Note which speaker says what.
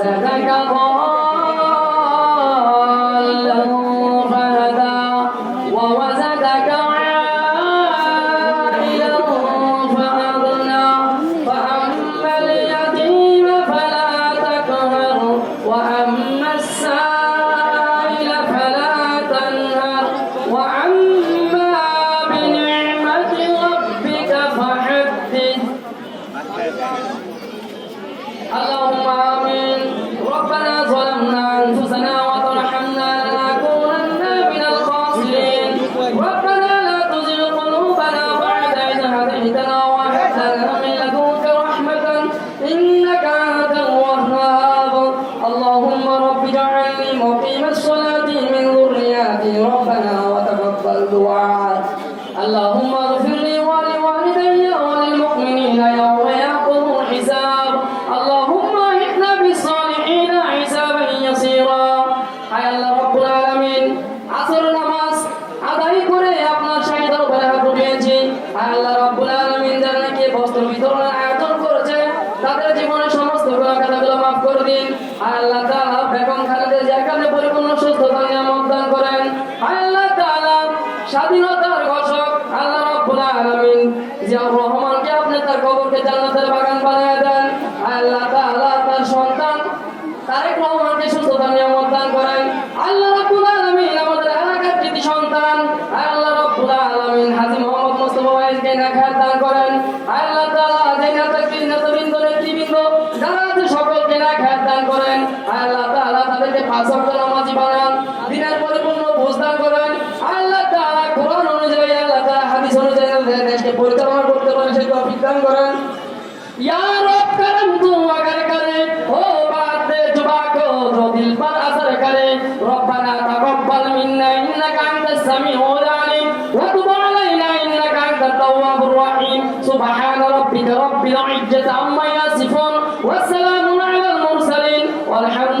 Speaker 1: ووجدك ضالا فهدى ووجدك عائلا فأغنى فأما اليتيم فلا تقهر وأما السائل فلا تنهر وأما بنعمة ربك فحدث. اللهم آمين. ربنا ظلمنا أنفسنا وترحمنا لنكونن من الخاسرين. ربنا لا تزغ قلوبنا بعد إذ هديتنا وهب لنا من لدنك رحمة إنك أنت الوهاب. اللهم رب اجعلني مقيم الصلاة من ذريتي ربنا وتقبل دعاء. اللهم اغفر لي ولوالدي وللمؤمنين يوم يقوم الحساب. اللهم اهدنا بالصالحين حسابا يسيرا. হায় আল্লাহ রাব্বুল আলামিন, আসর নামাজ আদায় করে আপনার শাহিদের উপরে হাত উঠিয়েছি। হায় আল্লাহ রাব্বুল আলামিন, যারা নাকি বস্ত্র বিতরণের আয়োজন করেছে তাদের জীবনের সমস্ত গুনাহ খাতাগুলো মাফ করে দিন। হায় আল্লাহ তাআলা বেগম খালেদা জিয়াকে পরিপূর্ণ সুস্থতা নিয়ামত দান করেন। হায় আল্লাহ তাআলা স্বাধীনতার ঘোষক আল্লাহ রাব্বুল আলামিন জিয়াউর রহমানকে আপনি তার কবরকে জান্নাতের বাগান বানিয়ে দেন। আল্লাহ তাআলা তার সন্তান তারেক রহমানকে সুস্থতা নিয়ামত দান করেন। আল্লাহ রাব্বুল আলামিন আমাদের এলাকার কৃতি সন্তান আল্লাহ রাব্বুল আলামিন হাজী মোহাম্মদ মুস্তাফা ভাইকে নেখায়াত দান করেন। আল্লাহ তাআলা নেতৃবৃন্দ যারা আছে সকলকে নেখায়াত দান করেন। আল্লাহ তাআলা তাদেরকে পাঁচ ওয়াক্ত নামাজি বানান, দিনের পরিপূর্ণ বুঝ দান করেন। আল্লাহ তাআলা কোরআন অনুযায়ী আল্লাহ তাআলা হাদিস অনুযায়ী দেশকে পরিচালনা করতে পারে সেই তৌফিক দান করেন। या रब करम तू अगर करे हो बात जुबा को जो दिल पर असर करे। रब्बना तकब्बल मिन्ना इन्नका अंतस समीउल अलीम व तुब अलैना इन्नका अंतात तव्वाबुर रहीम। सुबहान रब्बिका रब्बिल इज्जति अम्मा यसिफून व सलामुन अलल मुरसलीन वल्हम्दुलिल्लाहि